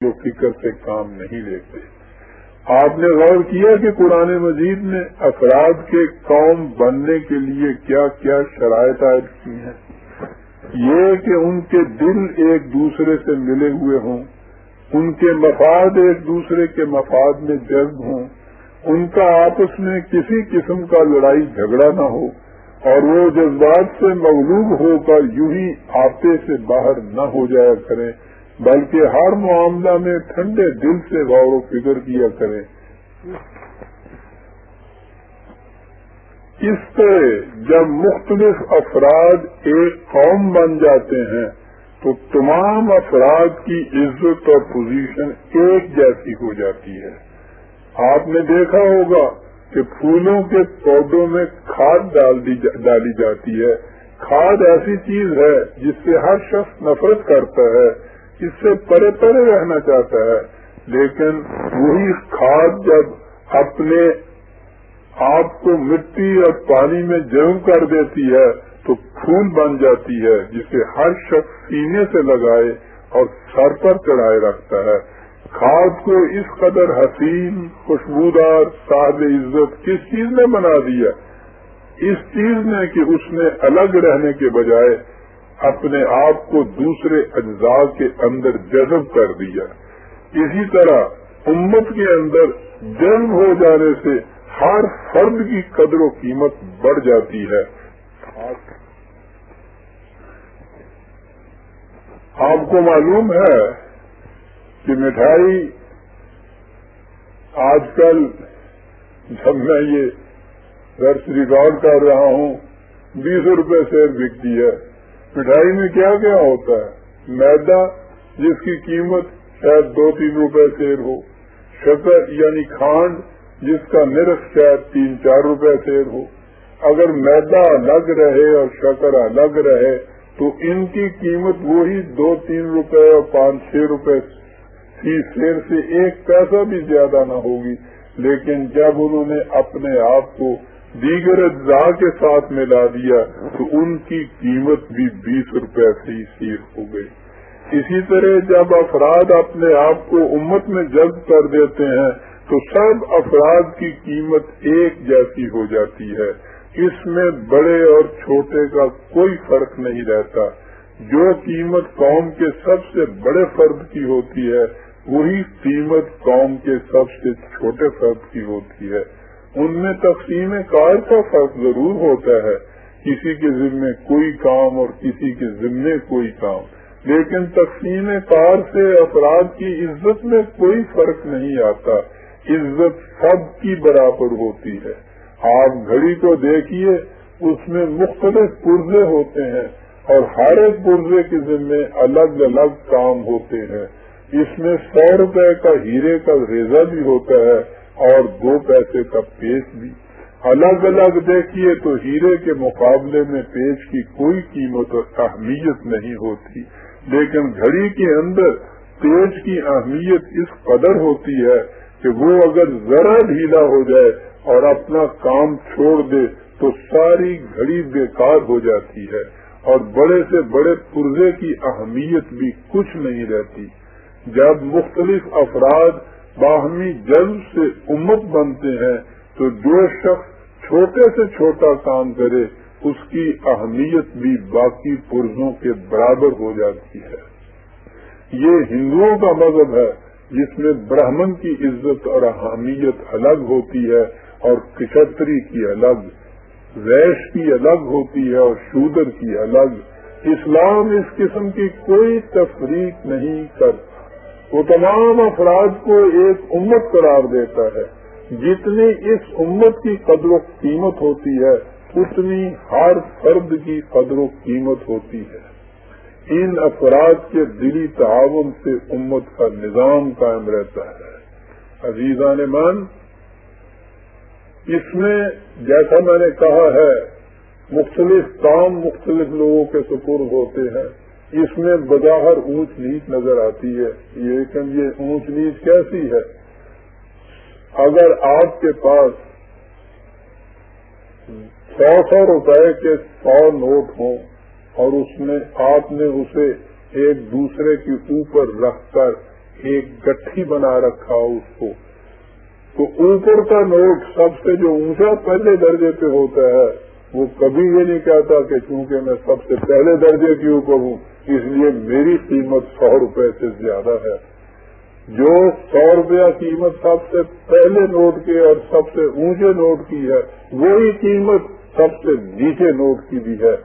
جو فکر سے کام نہیں لیتے۔ آپ نے غور کیا کہ قرآن مجید نے افراد کے قوم بننے کے لیے کیا کیا شرائط عائد کی ہیں؟ یہ کہ ان کے دل ایک دوسرے سے ملے ہوئے ہوں، ان کے مفاد ایک دوسرے کے مفاد میں جذب ہوں، ان کا آپس میں کسی قسم کا لڑائی جھگڑا نہ ہو، اور وہ جذبات سے مغلوب ہو کر یوں ہی آپے سے باہر نہ ہو جایا کریں، بلکہ ہر معاملہ میں ٹھنڈے دل سے غور و فکر کیا کریں۔ اس طرح جب مختلف افراد ایک قوم بن جاتے ہیں تو تمام افراد کی عزت اور پوزیشن ایک جیسی ہو جاتی ہے۔ آپ نے دیکھا ہوگا کہ پھولوں کے پودوں میں کھاد ڈالی جاتی ہے۔ کھاد ایسی چیز ہے جس سے ہر شخص نفرت کرتا ہے، اس سے پرے پرے رہنا چاہتا ہے، لیکن وہی کھاد جب اپنے آپ کو مٹی اور پانی میں جم کر دیتی ہے تو پھول بن جاتی ہے، جسے ہر شخص سینے سے لگائے اور سر پر چڑھائے رکھتا ہے۔ کھاد کو اس قدر حسین، خوشبودار، صاحب عزت کس چیز نے بنا دیا؟ اس چیز نے کہ اس نے الگ رہنے کے بجائے اپنے آپ کو دوسرے اجزاء کے اندر جذب کر دیا۔ اسی طرح امت کے اندر جذب ہو جانے سے ہر فرد کی قدر و قیمت بڑھ جاتی ہے۔ آپ کو معلوم ہے کہ مٹھائی آج کل جب میں یہ درس ریکارڈ کر رہا ہوں 20 روپے سے بکتی ہے۔ مٹھائی میں کیا کیا ہوتا ہے؟ میدا جس کی قیمت شاید 2-3 روپے سیر ہو، شکر یعنی کھانڈ جس کا نرخ شاید 3-4 روپے سیر ہو۔ اگر میدا الگ رہے اور شکر الگ رہے تو ان کی قیمت وہی 2-3 روپے اور 5-6 روپے فی سیر سے 1 پیسہ بھی زیادہ نہ ہوگی، لیکن جب انہوں نے اپنے آپ کو دیگر اجزاء کے ساتھ ملا دیا تو ان کی قیمت بھی 20 روپے فی سیر ہو گئی۔ اسی طرح جب افراد اپنے آپ کو امت میں جذب کر دیتے ہیں تو سب افراد کی قیمت ایک جیسی ہو جاتی ہے۔ اس میں بڑے اور چھوٹے کا کوئی فرق نہیں رہتا۔ جو قیمت قوم کے سب سے بڑے فرد کی ہوتی ہے وہی قیمت قوم کے سب سے چھوٹے فرد کی ہوتی ہے۔ ان میں تقسیم کار کا فرق ضرور ہوتا ہے، کسی کے ذمے کوئی کام اور کسی کے ذمے کوئی کام، لیکن تقسیم کار سے افراد کی عزت میں کوئی فرق نہیں آتا۔ عزت سب کی برابر ہوتی ہے۔ آپ گھڑی کو دیکھیے، اس میں مختلف پرزے ہوتے ہیں اور ہر ایک پرزے کے ذمے الگ الگ کام ہوتے ہیں۔ اس میں 100 روپے کا ہیرے کا ریزہ بھی ہوتا ہے اور 2 پیسے کا پیچ بھی۔ الگ الگ دیکھیے تو ہیرے کے مقابلے میں پیچ کی کوئی قیمت اور اہمیت نہیں ہوتی، لیکن گھڑی کے اندر پیچ کی اہمیت اس قدر ہوتی ہے کہ وہ اگر ذرا ڈھیلا ہو جائے اور اپنا کام چھوڑ دے تو ساری گھڑی بیکار ہو جاتی ہے، اور بڑے سے بڑے پرزے کی اہمیت بھی کچھ نہیں رہتی۔ جب مختلف افراد باہمی جذب سے امت بنتے ہیں تو جو شخص چھوٹے سے چھوٹا کام کرے اس کی اہمیت بھی باقی پرزوں کے برابر ہو جاتی ہے۔ یہ ہندوؤں کا مذہب ہے جس میں برہمن کی عزت اور اہمیت الگ ہوتی ہے اور کشتری کی الگ، ویش کی الگ ہوتی ہے اور شودر کی الگ۔ اسلام اس قسم کی کوئی تفریق نہیں کرتا، وہ تمام افراد کو ایک امت قرار دیتا ہے۔ جتنی اس امت کی قدر و قیمت ہوتی ہے اتنی ہر فرد کی قدر و قیمت ہوتی ہے۔ ان افراد کے دلی تعاون سے امت کا نظام قائم رہتا ہے۔ عزیزان من، اس میں جیسا میں نے کہا ہے مختلف کام مختلف لوگوں کے سپرد ہوتے ہیں۔ اس میں بظاہر اونچ نیچ نظر آتی ہے، لیکن یہ اونچ نیچ کیسی ہے؟ اگر آپ کے پاس 100 روپے کے 100 نوٹ ہوں اور اس میں آپ نے اسے ایک دوسرے کے اوپر رکھ کر एक गट्ठी बना रखा उसको, तो ऊपर का नोट सबसे जो ऊंचा पहले दर्जे पे होता है वो कभी ये नहीं कहता कि चूंकि मैं सबसे पहले दर्जे के ऊपर हूँ इसलिए मेरी कीमत 100 रुपए से ज्यादा है। जो 100 रुपया कीमत सबसे पहले नोट के और सबसे ऊंचे नोट की है वही कीमत सबसे नीचे नोट की भी है।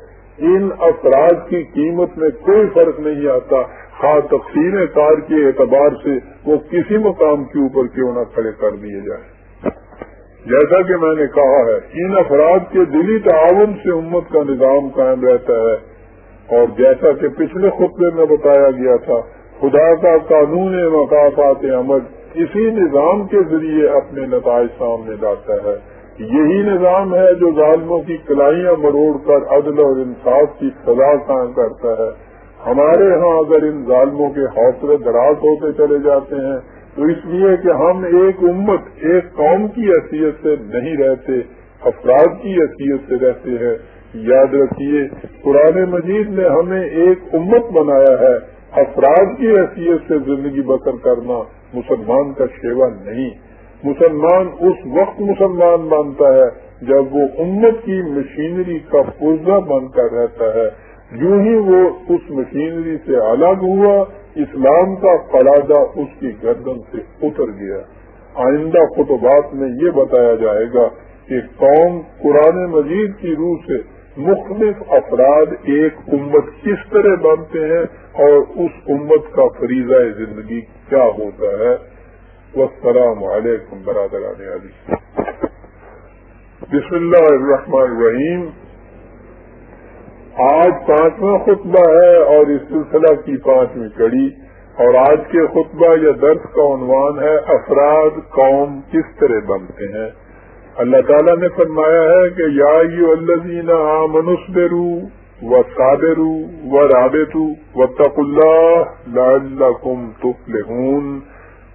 इन अफराद की कीमत में कोई फर्क नहीं आता, हाँ तक़सीम कार के एतबार से वो किसी मकाम के ऊपर क्यों न खड़े कर दिए जाए। जैसा कि मैंने कहा है, इन अफराद के दिली ताउन से उम्मत का निजाम कायम रहता है, और जैसा कि पिछले खुतबे में बताया गया था, खुदा का कानून मकाफात अमल इसी निजाम के जरिए अपने नताइज सामने लाता है। यही निजाम है जो जालिमों की कलाइयां मरोड़ कर अदल और इंसाफ की सजा कायम करता है। हमारे यहाँ अगर इन जालिमों के हौसले दराज होते चले जाते हैं तो इसलिए कि हम एक उम्मत, एक कौम की हैसियत से नहीं रहते, अफराद की हैसियत से रहते हैं। याद रखिए, कुरान मजीद ने हमें एक उम्मत बनाया है, अफराद की हैसियत से जिंदगी बसर करना मुसलमान का शेवा नहीं। मुसलमान उस वक्त मुसलमान बनता है जब वो उम्मत की मशीनरी का पुर्जा बनकर रहता है। यूं ही वो उस मशीनरी से अलग हुआ, इस्लाम का फलादा उसकी गर्दन से उतर गया। आइंदा खुतबात में ये बताया जाएगा कि कौम कुरान मजीद की रूह से मुख्तलिफ अफराद एक उम्मत किस तरह बनते हैं और उस उम्मत का फरीज़ा जिंदगी क्या होता है। वस्सलामु अलैकुम बरादरान अज़ीज़। बिस्मिल्लाहिर्रहमानिर्रहीम। आज 5वां खुतबा है और इस सिलसिला की 5वीं कड़ी, और आज के खुतबा या दर्स का उन्वान है अफराद कौम किस तरह बनते हैं। अल्लाह ताला ने फरमाया है कि या अय्युहल्लज़ीना आमनुस्बिरू व साबिरू व राबितू वत्तकुल्लाह लअल्लकुम तुफ्लिहून।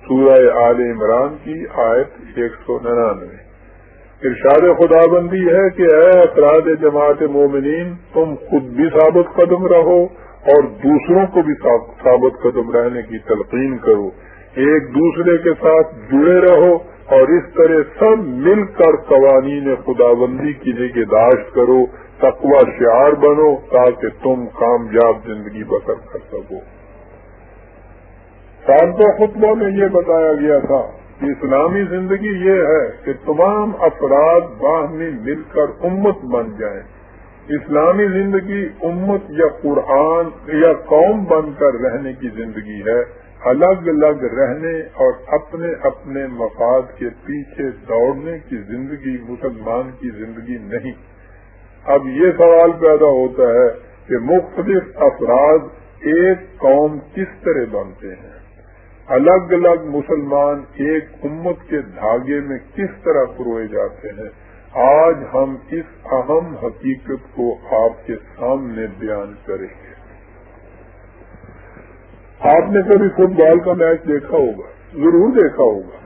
सूरह आले इमरान की आयत 199। इरशाद खुदाबंदी है कि ऐ अफराद जमात मोमिनीन, तुम खुद भी साबित कदम रहो और दूसरों को भी साबित कदम रहने की तलकीन करो। एक दूसरे के साथ जुड़े रहो और इस तरह सब मिलकर कवानीन खुदाबंदी की निगहदाश्त करो, तकवा शिआर बनो ताकि तुम कामयाब जिंदगी बसर कर सको। साबिक़ा खुतबा में ये बताया गया था कि इस्लामी जिंदगी ये है कि तमाम अफराद बाहमी मिलकर उम्मत बन जाएं। इस्लामी जिंदगी उम्मत या कुरान या कौम बनकर रहने की जिंदगी है, अलग अलग रहने और अपने अपने मफाद के पीछे दौड़ने की जिंदगी मुसलमान की जिंदगी नहीं। अब ये सवाल पैदा होता है कि मुख्तलिफ अफराद एक कौम किस तरह बनते हैं, अलग अलग मुसलमान एक उम्मत के धागे में किस तरह पुरोए जाते हैं। आज हम इस अहम हकीकत को आपके सामने बयान करेंगे। आपने कभी फुटबॉल का मैच देखा होगा, जरूर देखा होगा।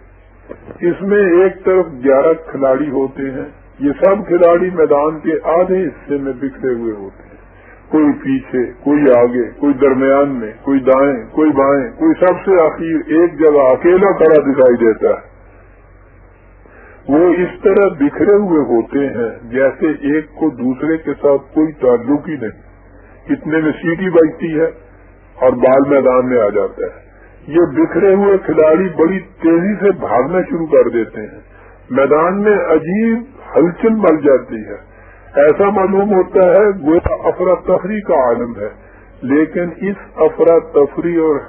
इसमें एक तरफ 11 खिलाड़ी होते हैं। ये सब खिलाड़ी मैदान के आधे हिस्से में बिखरे हुए होते हैं, कोई पीछे, कोई आगे, कोई दरमियान में, कोई दाएं, कोई बाएं, कोई सबसे आखिर एक जगह अकेला खड़ा दिखाई देता है। वो इस तरह बिखरे हुए होते हैं जैसे एक को दूसरे के साथ कोई ताल्लुक ही नहीं। इतने में सीटी बजती है और बाल मैदान में आ जाता है। ये बिखरे हुए खिलाड़ी बड़ी तेजी से भागना शुरू कर देते हैं। मैदान में अजीब हलचल मच जाती है। ऐसा मालूम होता है गोया अफरा तफरी का आलम है, लेकिन इस अफरा तफरी और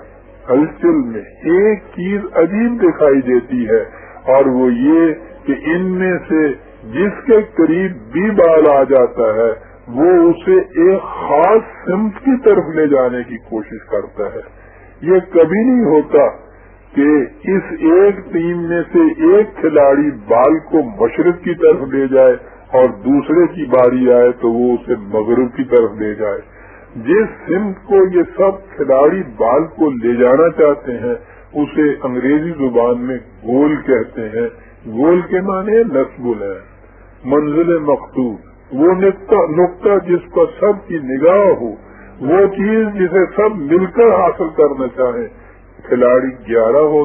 हलचल में एक चीज अजीब दिखाई देती है, और वो ये कि इनमें से जिसके करीब भी बाल आ जाता है वो उसे एक खास सिमत की तरफ ले जाने की कोशिश करता है। ये कभी नहीं होता कि इस एक टीम में से एक खिलाड़ी बाल को मशरिक की तरफ ले जाए और दूसरे की बारी आए तो वो उसे मगरिब की तरफ ले जाए। जिस सिमत को ये सब खिलाड़ी बाल को ले जाना चाहते हैं उसे अंग्रेजी जुबान में गोल कहते हैं। गोल के माने नस्बुल है, मंजिल मकसूद, वो नुक्ता जिस पर सब की निगाह हो, वो चीज जिसे सब मिलकर हासिल करना चाहें। کھلاڑی 11 ہوتے